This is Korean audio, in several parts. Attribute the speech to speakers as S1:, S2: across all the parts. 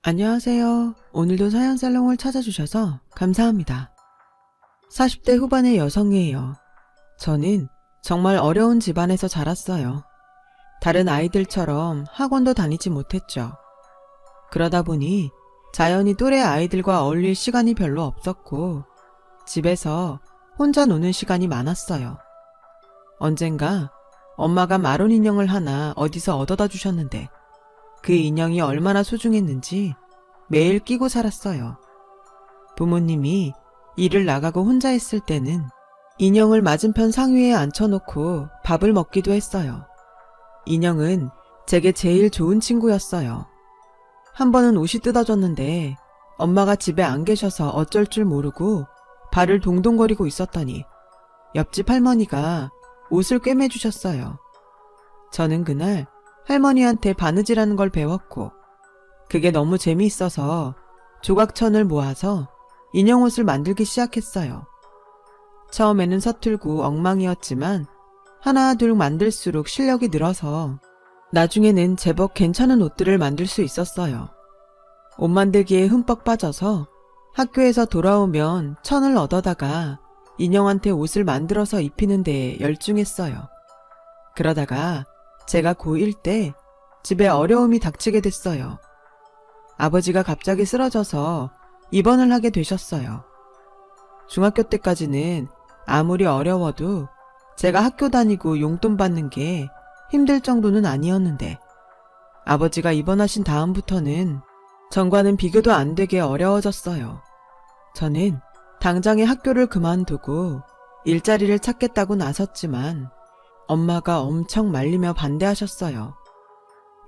S1: 안녕하세요. 오늘도 사연살롱을 찾아주셔서 감사합니다. 40대 후반의 여성이에요. 저는 정말 어려운 집안에서 자랐어요. 다른 아이들처럼 학원도 다니지 못했죠. 그러다 보니 자연히 또래 아이들과 어울릴 시간이 별로 없었고 집에서 혼자 노는 시간이 많았어요. 언젠가 엄마가 마론 인형을 하나 어디서 얻어다 주셨는데 그 인형이 얼마나 소중했는지 매일 끼고 살았어요. 부모님이 일을 나가고 혼자 있을 때는 인형을 맞은편 상위에 앉혀놓고 밥을 먹기도 했어요. 인형은 제게 제일 좋은 친구였어요. 한 번은 옷이 뜯어졌는데 엄마가 집에 안 계셔서 어쩔 줄 모르고 발을 동동거리고 있었더니 옆집 할머니가 옷을 꿰매주셨어요. 저는 그날 할머니한테 바느질하는 걸 배웠고 그게 너무 재미있어서 조각천을 모아서 인형 옷을 만들기 시작했어요. 처음에는 서툴고 엉망이었지만 하나 둘 만들수록 실력이 늘어서 나중에는 제법 괜찮은 옷들을 만들 수 있었어요. 옷 만들기에 흠뻑 빠져서 학교에서 돌아오면 천을 얻어다가 인형한테 옷을 만들어서 입히는 데에 열중했어요. 그러다가 제가 고1 때 집에 어려움이 닥치게 됐어요. 아버지가 갑자기 쓰러져서 입원을 하게 되셨어요. 중학교 때까지는 아무리 어려워도 제가 학교 다니고 용돈 받는 게 힘들 정도는 아니었는데 아버지가 입원하신 다음부터는 전과는 비교도 안 되게 어려워졌어요. 저는 당장에 학교를 그만두고 일자리를 찾겠다고 나섰지만 엄마가 엄청 말리며 반대하셨어요.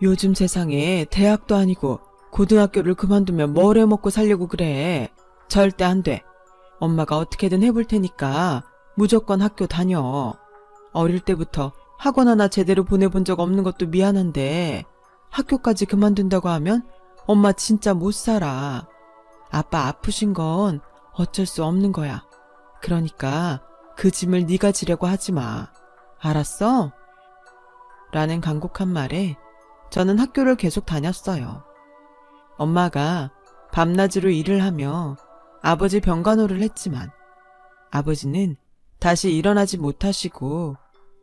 S1: 요즘 세상에 대학도 아니고 고등학교를 그만두면 뭘 해먹고 살려고 그래. 절대 안 돼. 엄마가 어떻게든 해볼 테니까 무조건 학교 다녀. 어릴 때부터 학원 하나 제대로 보내본 적 없는 것도 미안한데 학교까지 그만둔다고 하면 엄마 진짜 못 살아. 아빠 아프신 건 어쩔 수 없는 거야. 그러니까 그 짐을 네가 지려고 하지 마. 알았어? 라는 간곡한 말에 저는 학교를 계속 다녔어요. 엄마가 밤낮으로 일을 하며 아버지 병간호를 했지만 아버지는 다시 일어나지 못하시고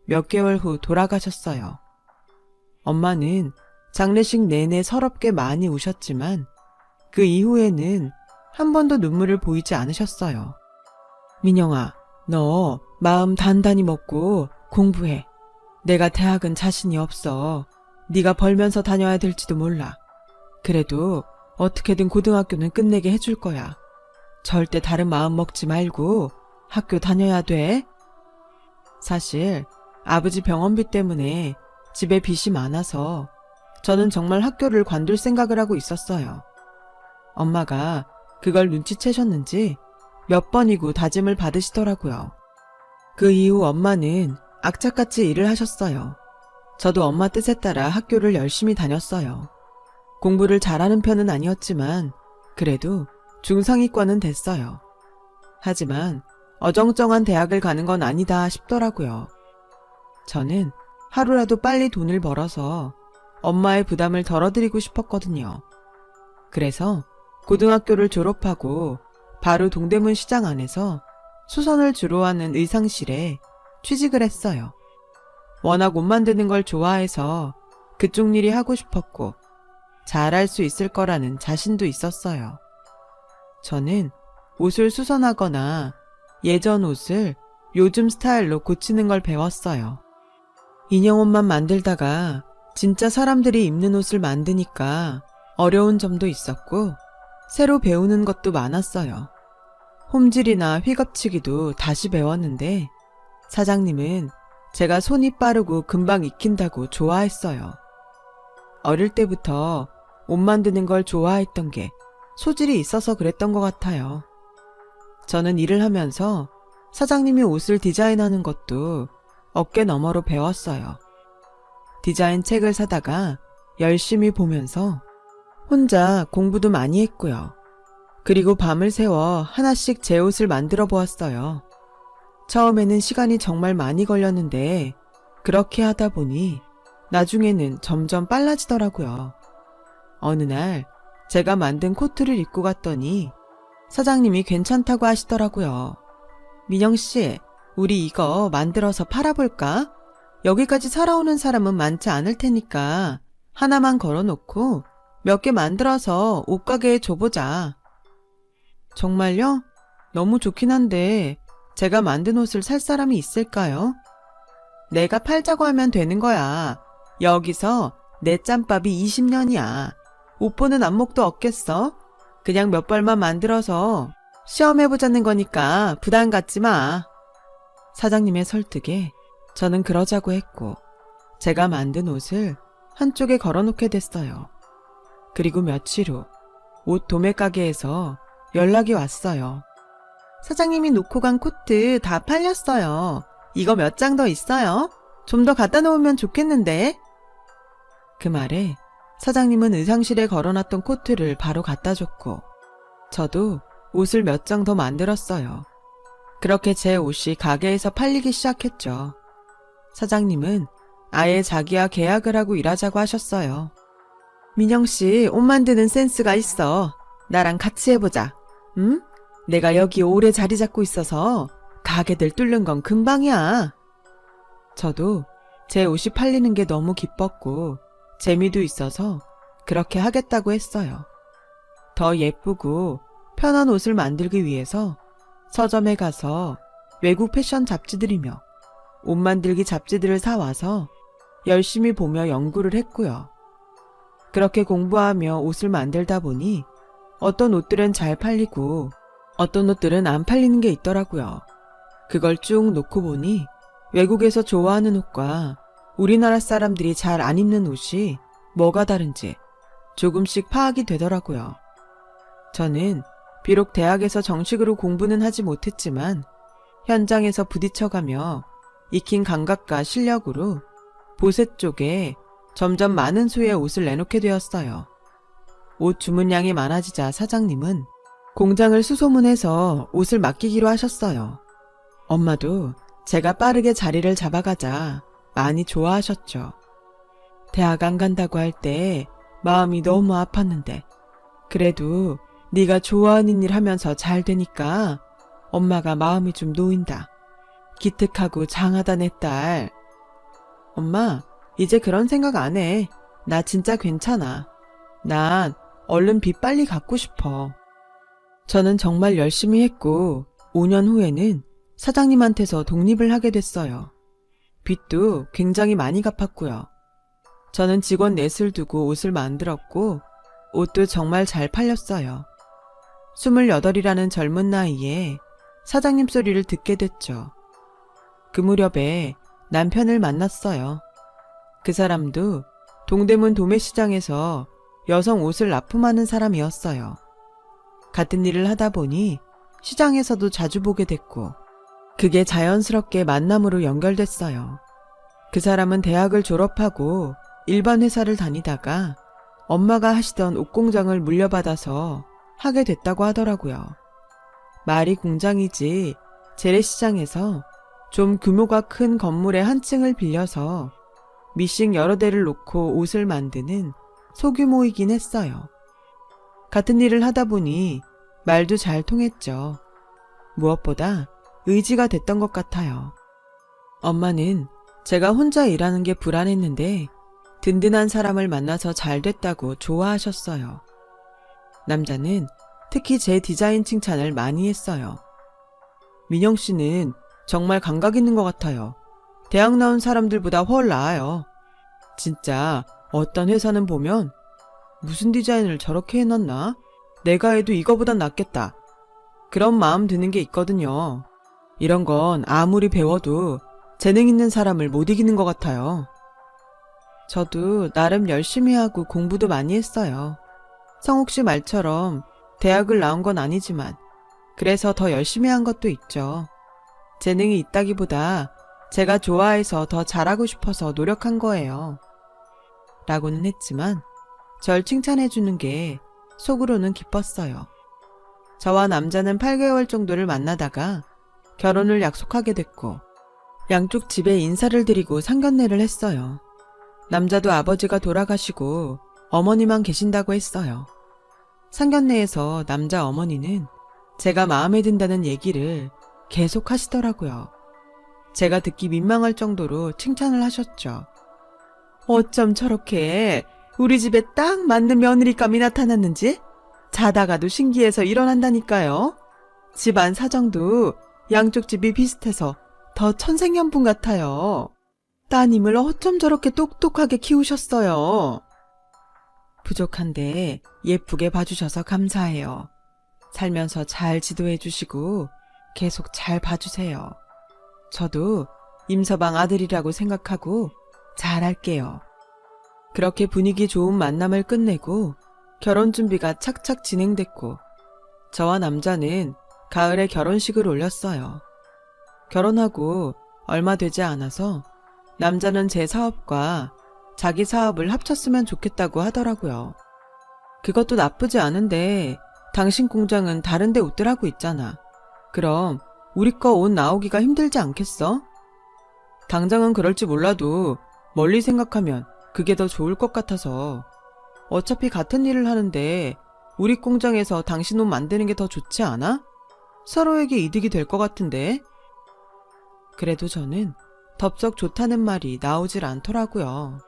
S1: 몇 개월 후 돌아가셨어요. 엄마는 장례식 내내 서럽게 많이 우셨지만 그 이후에는 한 번도 눈물을 보이지 않으셨어요. 민영아, 너 마음 단단히 먹고 공부해. 내가 대학은 자신이 없어. 네가 벌면서 다녀야 될지도 몰라. 그래도 어떻게든 고등학교는 끝내게 해줄 거야. 절대 다른 마음 먹지 말고 학교 다녀야 돼. 사실 아버지 병원비 때문에 집에 빚이 많아서 저는 정말 학교를 관둘 생각을 하고 있었어요. 엄마가 그걸 눈치채셨는지 몇 번이고 다짐을 받으시더라고요. 그 이후 엄마는 악착같이 일을 하셨어요. 저도 엄마 뜻에 따라 학교를 열심히 다녔어요. 공부를 잘하는 편은 아니었지만 그래도 중상위권은 됐어요. 하지만 어정쩡한 대학을 가는 건 아니다 싶더라고요. 저는 하루라도 빨리 돈을 벌어서 엄마의 부담을 덜어드리고 싶었거든요. 그래서 고등학교를 졸업하고 바로 동대문 시장 안에서 수선을 주로 하는 의상실에 취직을 했어요. 워낙 옷 만드는 걸 좋아해서 그쪽 일이 하고 싶었고 잘할 수 있을 거라는 자신도 있었어요. 저는 옷을 수선하거나 예전 옷을 요즘 스타일로 고치는 걸 배웠어요. 인형 옷만 만들다가 진짜 사람들이 입는 옷을 만드니까 어려운 점도 있었고 새로 배우는 것도 많았어요. 홈질이나 휘겁치기도 다시 배웠는데 사장님은 제가 손이 빠르고 금방 익힌다고 좋아했어요. 어릴 때부터 옷 만드는 걸 좋아했던 게 소질이 있어서 그랬던 것 같아요. 저는 일을 하면서 사장님이 옷을 디자인하는 것도 어깨 너머로 배웠어요. 디자인 책을 사다가 열심히 보면서 혼자 공부도 많이 했고요. 그리고 밤을 새워 하나씩 제 옷을 만들어 보았어요. 처음에는 시간이 정말 많이 걸렸는데 그렇게 하다 보니 나중에는 점점 빨라지더라고요. 어느 날 제가 만든 코트를 입고 갔더니 사장님이 괜찮다고 하시더라고요. 민영씨, 우리 이거 만들어서 팔아볼까? 여기까지 살아오는 사람은 많지 않을 테니까 하나만 걸어놓고 몇 개 만들어서 옷가게에 줘보자. 정말요? 너무 좋긴 한데 제가 만든 옷을 살 사람이 있을까요? 내가 팔자고 하면 되는 거야. 여기서 내 짬밥이 20년이야. 옷 보는 안목도 없겠어? 그냥 몇 벌만 만들어서 시험해보자는 거니까 부담 갖지 마. 사장님의 설득에 저는 그러자고 했고 제가 만든 옷을 한쪽에 걸어놓게 됐어요. 그리고 며칠 후 옷 도매 가게에서 연락이 왔어요. 사장님이 놓고 간 코트 다 팔렸어요. 이거 몇 장 더 있어요? 좀 더 갖다 놓으면 좋겠는데. 그 말에 사장님은 의상실에 걸어놨던 코트를 바로 갖다 줬고 저도 옷을 몇 장 더 만들었어요. 그렇게 제 옷이 가게에서 팔리기 시작했죠. 사장님은 아예 자기와 계약을 하고 일하자고 하셨어요. 민영씨, 옷 만드는 센스가 있어. 나랑 같이 해보자. 응? 내가 여기 오래 자리 잡고 있어서 가게들 뚫는 건 금방이야. 저도 제 옷이 팔리는 게 너무 기뻤고 재미도 있어서 그렇게 하겠다고 했어요. 더 예쁘고 편한 옷을 만들기 위해서 서점에 가서 외국 패션 잡지들이며 옷 만들기 잡지들을 사와서 열심히 보며 연구를 했고요. 그렇게 공부하며 옷을 만들다 보니 어떤 옷들은 잘 팔리고 어떤 옷들은 안 팔리는 게 있더라고요. 그걸 쭉 놓고 보니 외국에서 좋아하는 옷과 우리나라 사람들이 잘 안 입는 옷이 뭐가 다른지 조금씩 파악이 되더라고요. 저는 비록 대학에서 정식으로 공부는 하지 못했지만 현장에서 부딪혀가며 익힌 감각과 실력으로 보세 쪽에 점점 많은 수의 옷을 내놓게 되었어요. 옷 주문량이 많아지자 사장님은 공장을 수소문해서 옷을 맡기기로 하셨어요. 엄마도 제가 빠르게 자리를 잡아가자 많이 좋아하셨죠. 대학 안 간다고 할 때 마음이 너무 아팠는데 그래도 네가 좋아하는 일 하면서 잘 되니까 엄마가 마음이 좀 놓인다. 기특하고 장하다 내 딸. 엄마, 이제 그런 생각 안 해. 나 진짜 괜찮아. 난 얼른 빚 빨리 갚고 싶어. 저는 정말 열심히 했고 5년 후에는 사장님한테서 독립을 하게 됐어요. 빚도 굉장히 많이 갚았고요. 저는 직원 넷을 두고 옷을 만들었고 옷도 정말 잘 팔렸어요. 28이라는 젊은 나이에 사장님 소리를 듣게 됐죠. 그 무렵에 남편을 만났어요. 그 사람도 동대문 도매시장에서 여성 옷을 납품하는 사람이었어요. 같은 일을 하다 보니 시장에서도 자주 보게 됐고 그게 자연스럽게 만남으로 연결됐어요. 그 사람은 대학을 졸업하고 일반 회사를 다니다가 엄마가 하시던 옷공장을 물려받아서 하게 됐다고 하더라고요. 말이 공장이지 재래시장에서 좀 규모가 큰 건물의 한 층을 빌려서 미싱 여러 대를 놓고 옷을 만드는 소규모이긴 했어요. 같은 일을 하다 보니 말도 잘 통했죠. 무엇보다 의지가 됐던 것 같아요. 엄마는 제가 혼자 일하는 게 불안했는데 든든한 사람을 만나서 잘 됐다고 좋아하셨어요. 남자는 특히 제 디자인 칭찬을 많이 했어요. 민영 씨는 정말 감각 있는 것 같아요. 대학 나온 사람들보다 훨 나아요. 진짜 어떤 회사는 보면 무슨 디자인을 저렇게 해놨나? 내가 해도 이거보단 낫겠다. 그런 마음 드는 게 있거든요. 이런 건 아무리 배워도 재능 있는 사람을 못 이기는 것 같아요. 저도 나름 열심히 하고 공부도 많이 했어요. 성욱 씨 말처럼 대학을 나온 건 아니지만 그래서 더 열심히 한 것도 있죠. 재능이 있다기보다 제가 좋아해서 더 잘하고 싶어서 노력한 거예요. 라고는 했지만 절 칭찬해주는 게 속으로는 기뻤어요. 저와 남자는 8개월 정도를 만나다가 결혼을 약속하게 됐고 양쪽 집에 인사를 드리고 상견례를 했어요. 남자도 아버지가 돌아가시고 어머니만 계신다고 했어요. 상견례에서 남자 어머니는 제가 마음에 든다는 얘기를 계속 하시더라고요. 제가 듣기 민망할 정도로 칭찬을 하셨죠. 어쩜 저렇게 우리 집에 딱 맞는 며느리감이 나타났는지 자다가도 신기해서 일어난다니까요. 집안 사정도 양쪽 집이 비슷해서 더 천생연분 같아요. 따님을 어쩜 저렇게 똑똑하게 키우셨어요. 부족한데 예쁘게 봐주셔서 감사해요. 살면서 잘 지도해 주시고 계속 잘 봐주세요. 저도 임서방 아들이라고 생각하고 잘할게요. 그렇게 분위기 좋은 만남을 끝내고 결혼 준비가 착착 진행됐고 저와 남자는 가을에 결혼식을 올렸어요. 결혼하고 얼마 되지 않아서 남자는 제 사업과 자기 사업을 합쳤으면 좋겠다고 하더라고요. 그것도 나쁘지 않은데 당신 공장은 다른 데 옷들 하고 있잖아. 그럼 우리 거 옷 나오기가 힘들지 않겠어? 당장은 그럴지 몰라도 멀리 생각하면 그게 더 좋을 것 같아서 어차피 같은 일을 하는데 우리 공장에서 당신 옷 만드는 게 더 좋지 않아? 서로에게 이득이 될 것 같은데. 그래도 저는 덥석 좋다는 말이 나오질 않더라고요.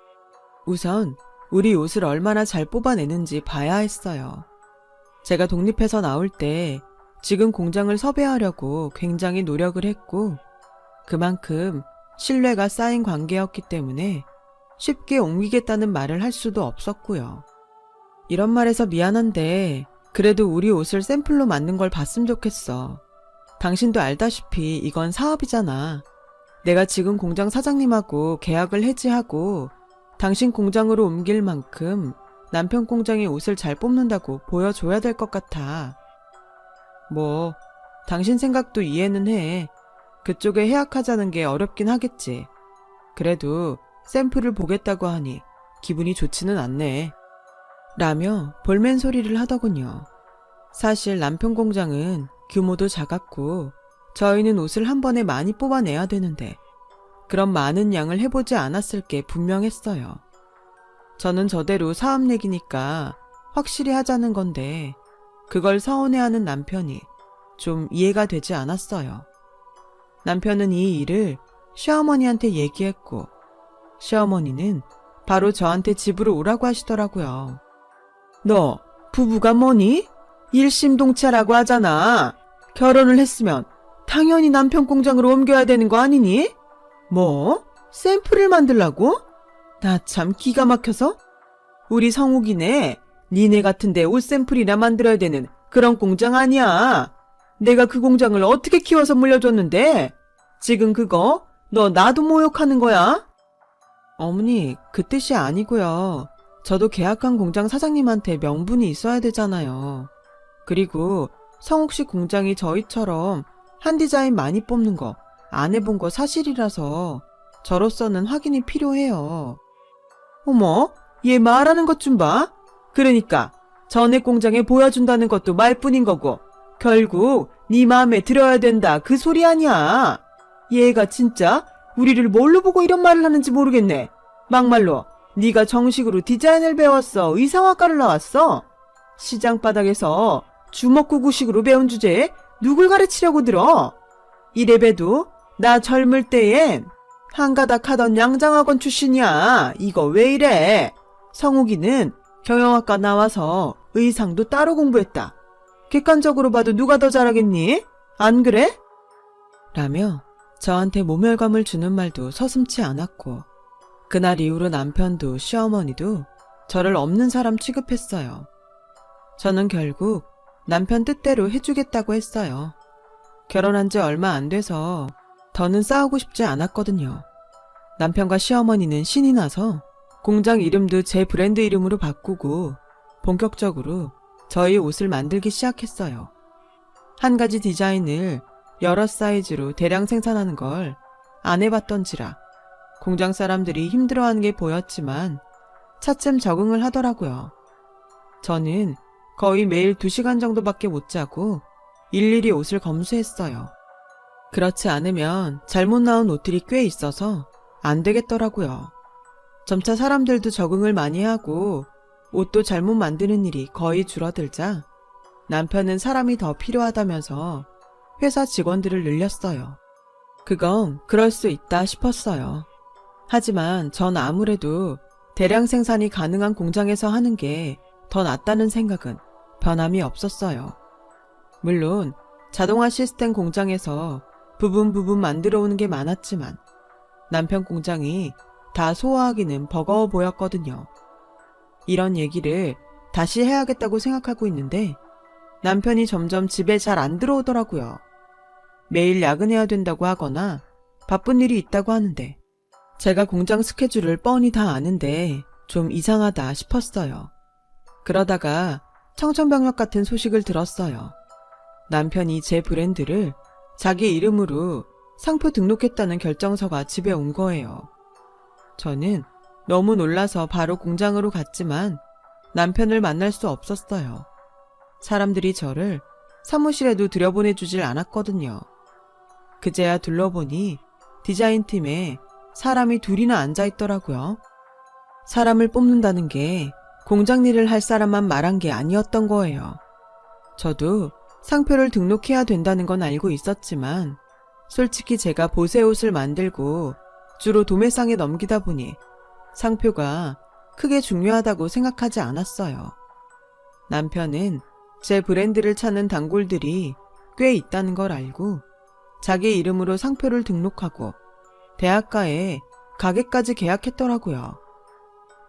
S1: 우선 우리 옷을 얼마나 잘 뽑아내는지 봐야 했어요. 제가 독립해서 나올 때 지금 공장을 섭외하려고 굉장히 노력을 했고 그만큼 신뢰가 쌓인 관계였기 때문에 쉽게 옮기겠다는 말을 할 수도 없었고요. 이런 말해서 미안한데 그래도 우리 옷을 샘플로 만든 걸 봤으면 좋겠어. 당신도 알다시피 이건 사업이잖아. 내가 지금 공장 사장님하고 계약을 해지하고 당신 공장으로 옮길 만큼 남편 공장의 옷을 잘 뽑는다고 보여줘야 될 것 같아. 뭐 당신 생각도 이해는 해. 그쪽에 해약하자는 게 어렵긴 하겠지. 그래도 샘플을 보겠다고 하니 기분이 좋지는 않네. 라며 볼멘 소리를 하더군요. 사실 남편 공장은 규모도 작았고 저희는 옷을 한 번에 많이 뽑아내야 되는데 그런 많은 양을 해보지 않았을 게 분명했어요. 저는 저대로 사업 얘기니까 확실히 하자는 건데 그걸 서운해하는 남편이 좀 이해가 되지 않았어요. 남편은 이 일을 시어머니한테 얘기했고 시어머니는 바로 저한테 집으로 오라고 하시더라고요. 너 부부가 뭐니? 일심동체라고 하잖아. 결혼을 했으면 당연히 남편 공장으로 옮겨야 되는 거 아니니? 뭐? 샘플을 만들라고? 나 참 기가 막혀서? 우리 성욱이네. 니네 같은데 옷 샘플이나 만들어야 되는 그런 공장 아니야. 내가 그 공장을 어떻게 키워서 물려줬는데? 지금 그거 너 나도 모욕하는 거야? 어머니, 그 뜻이 아니고요. 저도 계약한 공장 사장님한테 명분이 있어야 되잖아요. 그리고 성욱 씨 공장이 저희처럼 한 디자인 많이 뽑는 거 안 해본 거 사실이라서 저로서는 확인이 필요해요. 어머, 얘 말하는 것 좀 봐. 그러니까 전에 공장에 보여준다는 것도 말뿐인 거고 결국 네 마음에 들어야 된다 그 소리 아니야. 얘가 진짜 우리를 뭘로 보고 이런 말을 하는지 모르겠네. 막말로 네가 정식으로 디자인을 배웠어? 의상학과를 나왔어? 시장 바닥에서 주먹구구식으로 배운 주제에 누굴 가르치려고 들어? 이래봬도 나 젊을 때엔 한가닥 하던 양장학원 출신이야. 이거 왜 이래? 성욱이는 경영학과 나와서 의상도 따로 공부했다. 객관적으로 봐도 누가 더 잘하겠니? 안 그래? 라며 저한테 모멸감을 주는 말도 서슴지 않았고 그날 이후로 남편도 시어머니도 저를 없는 사람 취급했어요. 저는 결국 남편 뜻대로 해주겠다고 했어요. 결혼한 지 얼마 안 돼서 더는 싸우고 싶지 않았거든요. 남편과 시어머니는 신이 나서 공장 이름도 제 브랜드 이름으로 바꾸고 본격적으로 저희 옷을 만들기 시작했어요. 한 가지 디자인을 여러 사이즈로 대량 생산하는 걸 안 해봤던지라 공장 사람들이 힘들어하는 게 보였지만 차츰 적응을 하더라고요. 저는 거의 매일 2시간 정도밖에 못 자고 일일이 옷을 검수했어요. 그렇지 않으면 잘못 나온 옷들이 꽤 있어서 안 되겠더라고요. 점차 사람들도 적응을 많이 하고 옷도 잘못 만드는 일이 거의 줄어들자 남편은 사람이 더 필요하다면서 회사 직원들을 늘렸어요. 그건 그럴 수 있다 싶었어요. 하지만 전 아무래도 대량 생산이 가능한 공장에서 하는 게 더 낫다는 생각은 변함이 없었어요. 물론 자동화 시스템 공장에서 부분 만들어 오는 게 많았지만 남편 공장이 다 소화하기는 버거워 보였거든요. 이런 얘기를 다시 해야겠다고 생각하고 있는데 남편이 점점 집에 잘 안 들어오더라고요. 매일 야근해야 된다고 하거나 바쁜 일이 있다고 하는데 제가 공장 스케줄을 뻔히 다 아는데 좀 이상하다 싶었어요. 그러다가 청천벽력 같은 소식을 들었어요. 남편이 제 브랜드를 자기 이름으로 상표 등록했다는 결정서가 집에 온 거예요. 저는 너무 놀라서 바로 공장으로 갔지만 남편을 만날 수 없었어요. 사람들이 저를 사무실에도 들여보내주질 않았거든요. 그제야 둘러보니 디자인팀에 사람이 둘이나 앉아있더라고요. 사람을 뽑는다는 게 공장 일을 할 사람만 말한 게 아니었던 거예요. 저도 상표를 등록해야 된다는 건 알고 있었지만 솔직히 제가 보세옷을 만들고 주로 도매상에 넘기다 보니 상표가 크게 중요하다고 생각하지 않았어요. 남편은 제 브랜드를 찾는 단골들이 꽤 있다는 걸 알고 자기 이름으로 상표를 등록하고 대학가에 가게까지 계약했더라고요.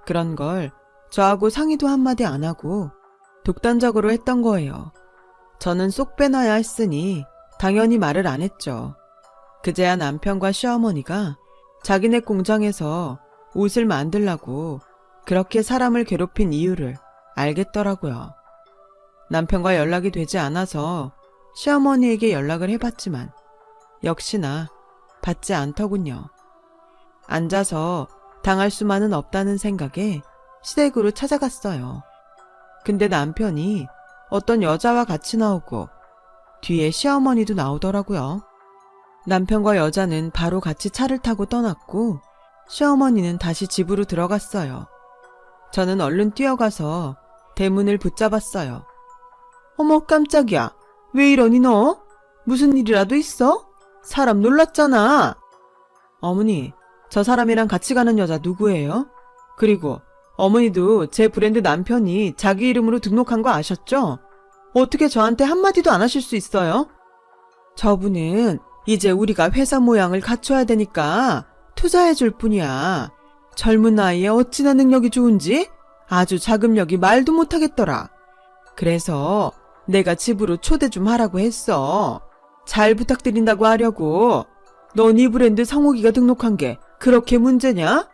S1: 그런 걸 저하고 상의도 한마디 안 하고 독단적으로 했던 거예요. 저는 쏙 빼놔야 했으니 당연히 말을 안 했죠. 그제야 남편과 시어머니가 자기네 공장에서 옷을 만들라고 그렇게 사람을 괴롭힌 이유를 알겠더라고요. 남편과 연락이 되지 않아서 시어머니에게 연락을 해봤지만 역시나 받지 않더군요. 앉아서 당할 수만은 없다는 생각에 시댁으로 찾아갔어요. 근데 남편이 어떤 여자와 같이 나오고 뒤에 시어머니도 나오더라고요. 남편과 여자는 바로 같이 차를 타고 떠났고 시어머니는 다시 집으로 들어갔어요. 저는 얼른 뛰어가서 대문을 붙잡았어요. 어머 깜짝이야. 왜 이러니 너? 무슨 일이라도 있어? 사람 놀랐잖아. 어머니, 저 사람이랑 같이 가는 여자 누구예요? 그리고 어머니도 제 브랜드 남편이 자기 이름으로 등록한 거 아셨죠? 어떻게 저한테 한마디도 안 하실 수 있어요? 저분은 이제 우리가 회사 모양을 갖춰야 되니까 투자해 줄 뿐이야. 젊은 나이에 어찌나 능력이 좋은지 아주 자금력이 말도 못하겠더라. 그래서 내가 집으로 초대 좀 하라고 했어. 잘 부탁드린다고 하려고. 넌 이 브랜드 성욱이가 등록한 게 그렇게 문제냐?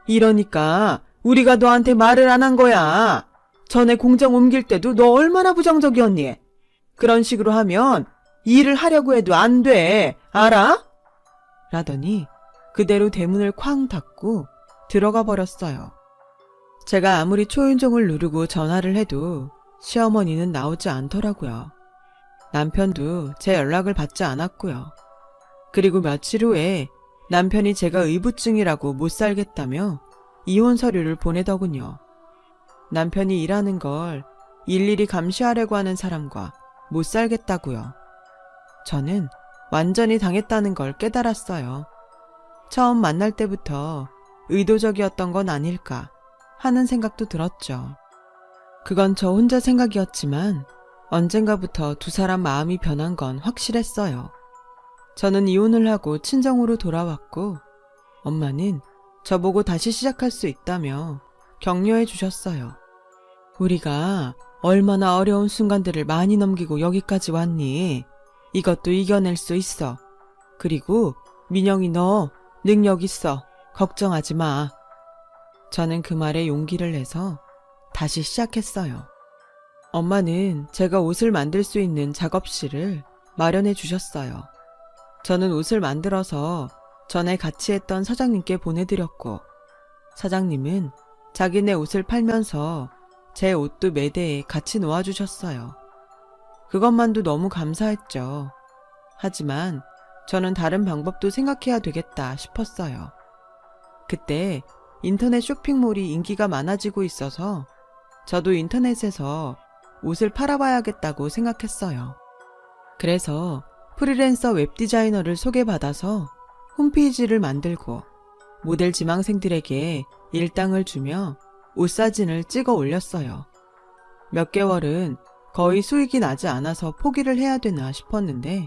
S1: 이러니까 우리가 너한테 말을 안 한 거야. 전에 공장 옮길 때도 너 얼마나 부정적이었니? 그런 식으로 하면 일을 하려고 해도 안 돼. 알아? 라더니 그대로 대문을 쾅 닫고 들어가 버렸어요. 제가 아무리 초인종을 누르고 전화를 해도 시어머니는 나오지 않더라고요. 남편도 제 연락을 받지 않았고요. 그리고 며칠 후에 남편이 제가 의부증이라고 못 살겠다며 이혼 서류를 보내더군요. 남편이 일하는 걸 일일이 감시하려고 하는 사람과 못 살겠다고요. 저는 완전히 당했다는 걸 깨달았어요. 처음 만날 때부터 의도적이었던 건 아닐까 하는 생각도 들었죠. 그건 저 혼자 생각이었지만 언젠가부터 두 사람 마음이 변한 건 확실했어요. 저는 이혼을 하고 친정으로 돌아왔고 엄마는 저보고 다시 시작할 수 있다며 격려해 주셨어요. 우리가 얼마나 어려운 순간들을 많이 넘기고 여기까지 왔니? 이것도 이겨낼 수 있어. 그리고 민영이 너 능력 있어. 걱정하지 마. 저는 그 말에 용기를 내서 다시 시작했어요. 엄마는 제가 옷을 만들 수 있는 작업실을 마련해 주셨어요. 저는 옷을 만들어서 전에 같이 했던 사장님께 보내드렸고 사장님은 자기네 옷을 팔면서 제 옷도 매대에 같이 놓아주셨어요. 그것만도 너무 감사했죠. 하지만 저는 다른 방법도 생각해야 되겠다 싶었어요. 그때 인터넷 쇼핑몰이 인기가 많아지고 있어서 저도 인터넷에서 옷을 팔아봐야겠다고 생각했어요. 그래서 프리랜서 웹디자이너를 소개받아서 홈페이지를 만들고 모델 지망생들에게 일당을 주며 옷 사진을 찍어 올렸어요. 몇 개월은 거의 수익이 나지 않아서 포기를 해야 되나 싶었는데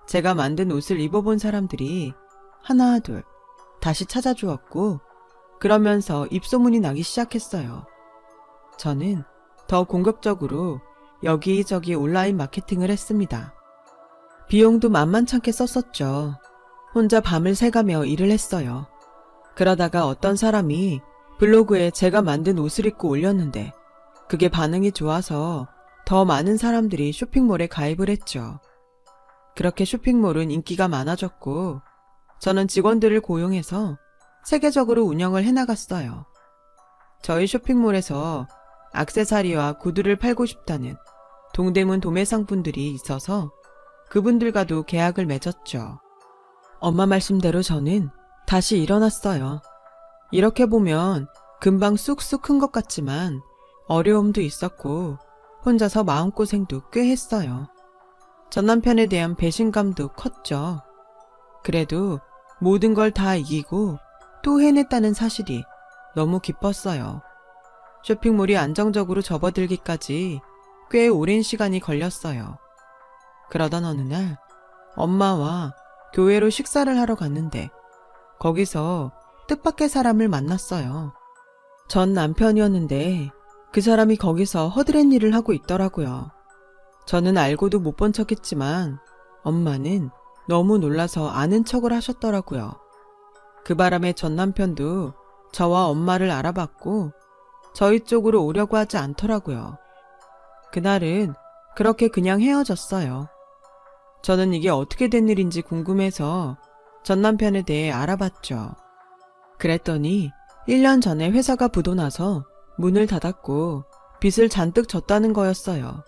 S1: 제가 만든 옷을 입어본 사람들이 하나 둘 다시 찾아주었고 그러면서 입소문이 나기 시작했어요. 저는 더 공격적으로 여기저기 온라인 마케팅을 했습니다. 비용도 만만찮게 썼었죠. 혼자 밤을 새가며 일을 했어요. 그러다가 어떤 사람이 블로그에 제가 만든 옷을 입고 올렸는데 그게 반응이 좋아서 더 많은 사람들이 쇼핑몰에 가입을 했죠. 그렇게 쇼핑몰은 인기가 많아졌고 저는 직원들을 고용해서 세계적으로 운영을 해나갔어요. 저희 쇼핑몰에서 액세서리와 구두를 팔고 싶다는 동대문 도매상분들이 있어서 그분들과도 계약을 맺었죠. 엄마 말씀대로 저는 다시 일어났어요. 이렇게 보면 금방 쑥쑥 큰 것 같지만 어려움도 있었고 혼자서 마음고생도 꽤 했어요. 전 남편에 대한 배신감도 컸죠. 그래도 모든 걸 다 이기고 또 해냈다는 사실이 너무 기뻤어요. 쇼핑몰이 안정적으로 접어들기까지 꽤 오랜 시간이 걸렸어요. 그러던 어느 날 엄마와 교회로 식사를 하러 갔는데 거기서 뜻밖의 사람을 만났어요. 전 남편이었는데 그 사람이 거기서 허드렛 일을 하고 있더라고요. 저는 알고도 못 본 척했지만 엄마는 너무 놀라서 아는 척을 하셨더라고요. 그 바람에 전 남편도 저와 엄마를 알아봤고 저희 쪽으로 오려고 하지 않더라고요. 그날은 그렇게 그냥 헤어졌어요. 저는 이게 어떻게 된 일인지 궁금해서 전 남편에 대해 알아봤죠. 그랬더니 1년 전에 회사가 부도나서 문을 닫았고 빚을 잔뜩 졌다는 거였어요.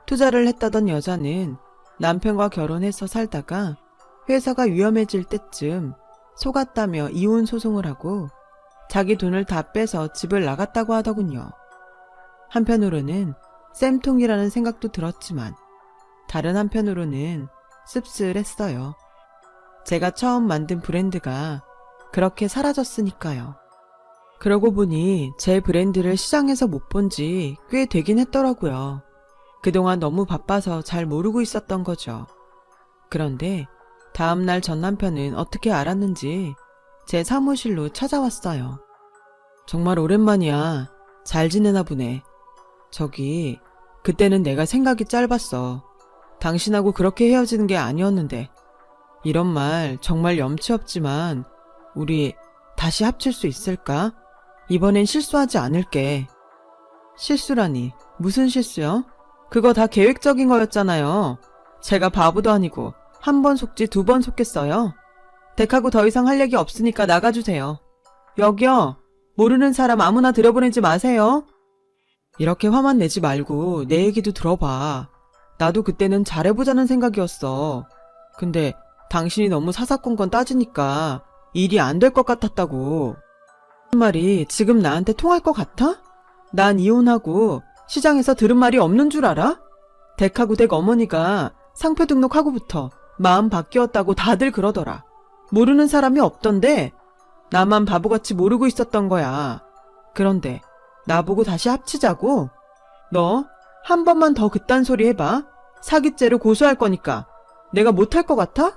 S1: 투자를 했다던 여자는 남편과 결혼해서 살다가 회사가 위험해질 때쯤 속았다며 이혼 소송을 하고 자기 돈을 다 빼서 집을 나갔다고 하더군요. 한편으로는 쌤통이라는 생각도 들었지만 다른 한편으로는 씁쓸했어요. 제가 처음 만든 브랜드가 그렇게 사라졌으니까요. 그러고 보니 제 브랜드를 시장에서 못 본 지 꽤 되긴 했더라고요. 그동안 너무 바빠서 잘 모르고 있었던 거죠. 그런데 다음날 전 남편은 어떻게 알았는지 제 사무실로 찾아왔어요. 정말 오랜만이야. 잘 지내나 보네. 저기, 그때는 내가 생각이 짧았어. 당신하고 그렇게 헤어지는 게 아니었는데. 이런 말 정말 염치 없지만 우리 다시 합칠 수 있을까? 이번엔 실수하지 않을게. 실수라니, 무슨 실수요? 그거 다 계획적인 거였잖아요. 제가 바보도 아니고 한 번 속지 두 번 속겠어요. 댁하고 더 이상 할 얘기 없으니까 나가주세요. 여기요. 모르는 사람 아무나 들여보내지 마세요. 이렇게 화만 내지 말고 내 얘기도 들어봐. 나도 그때는 잘해보자는 생각이었어. 근데 당신이 너무 사사건건 따지니까 일이 안 될 것 같았다고. 그 말이 지금 나한테 통할 것 같아? 난 이혼하고 시장에서 들은 말이 없는 줄 알아? 댁하고 댁 어머니가 상표 등록하고부터 마음 바뀌었다고 다들 그러더라. 모르는 사람이 없던데 나만 바보같이 모르고 있었던 거야. 그런데 나보고 다시 합치자고? 너 한 번만 더 그딴 소리 해봐. 사기죄로 고소할 거니까. 내가 못할 것 같아?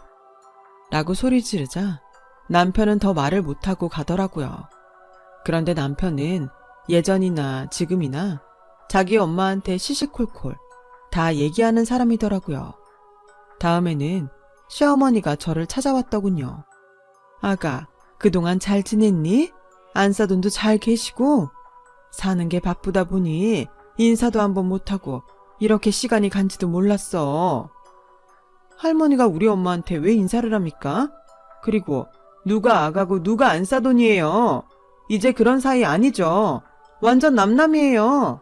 S1: 라고 소리 지르자 남편은 더 말을 못하고 가더라고요. 그런데 남편은 예전이나 지금이나 자기 엄마한테 시시콜콜 다 얘기하는 사람이더라고요. 다음에는 시어머니가 저를 찾아왔더군요. 아가, 그동안 잘 지냈니? 안사돈도 잘 계시고? 사는 게 바쁘다 보니 인사도 한번 못하고 이렇게 시간이 간지도 몰랐어. 할머니가 우리 엄마한테 왜 인사를 합니까? 그리고 누가 아가고 누가 안사돈이에요. 이제 그런 사이 아니죠. 완전 남남이에요.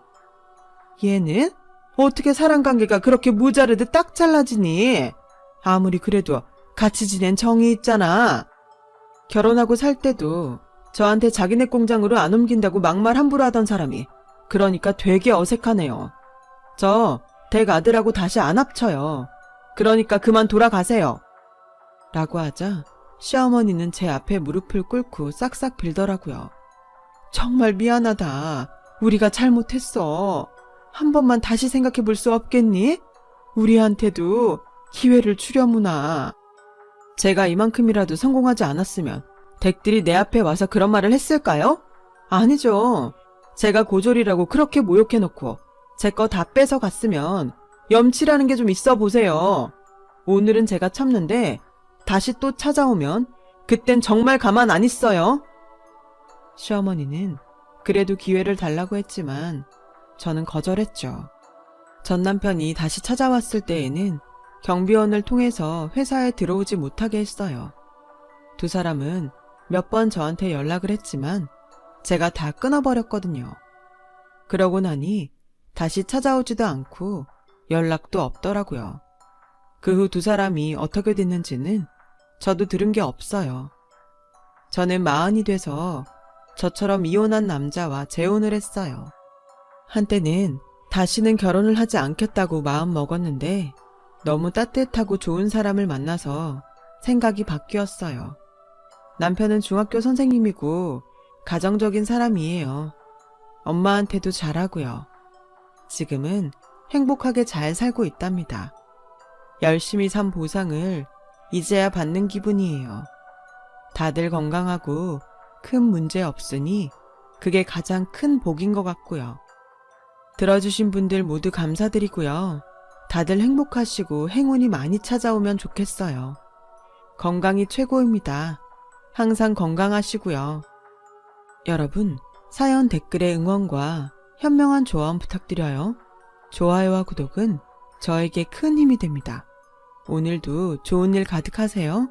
S1: 얘는? 어떻게 사람관계가 그렇게 모자르듯 딱 잘라지니? 아무리 그래도 같이 지낸 정이 있잖아. 결혼하고 살 때도 저한테 자기네 공장으로 안 옮긴다고 막말 함부로 하던 사람이 그러니까 되게 어색하네요. 저 댁 아들하고 다시 안 합쳐요. 그러니까 그만 돌아가세요. 라고 하자 시어머니는 제 앞에 무릎을 꿇고 싹싹 빌더라고요. 정말 미안하다. 우리가 잘못했어. 한 번만 다시 생각해 볼 수 없겠니? 우리한테도 기회를 주려무나. 제가 이만큼이라도 성공하지 않았으면 댁들이 내 앞에 와서 그런 말을 했을까요? 아니죠. 제가 고졸이라고 그렇게 모욕해놓고 제 거 다 뺏어 갔으면 염치라는 게 좀 있어 보세요. 오늘은 제가 참는데 다시 또 찾아오면 그땐 정말 가만 안 있어요. 시어머니는 그래도 기회를 달라고 했지만 저는 거절했죠. 전 남편이 다시 찾아왔을 때에는 경비원을 통해서 회사에 들어오지 못하게 했어요. 두 사람은 몇 번 저한테 연락을 했지만 제가 다 끊어버렸거든요. 그러고 나니 다시 찾아오지도 않고 연락도 없더라고요. 그 후 두 사람이 어떻게 됐는지는 저도 들은 게 없어요. 저는 40이 돼서 저처럼 이혼한 남자와 재혼을 했어요. 한때는 다시는 결혼을 하지 않겠다고 마음 먹었는데 너무 따뜻하고 좋은 사람을 만나서 생각이 바뀌었어요. 남편은 중학교 선생님이고 가정적인 사람이에요. 엄마한테도 잘하고요. 지금은 행복하게 잘 살고 있답니다. 열심히 산 보상을 이제야 받는 기분이에요. 다들 건강하고 큰 문제 없으니 그게 가장 큰 복인 것 같고요. 들어주신 분들 모두 감사드리고요. 다들 행복하시고 행운이 많이 찾아오면 좋겠어요. 건강이 최고입니다. 항상 건강하시고요. 여러분, 사연 댓글에 응원과 현명한 조언 부탁드려요. 좋아요와 구독은 저에게 큰 힘이 됩니다. 오늘도 좋은 일 가득하세요.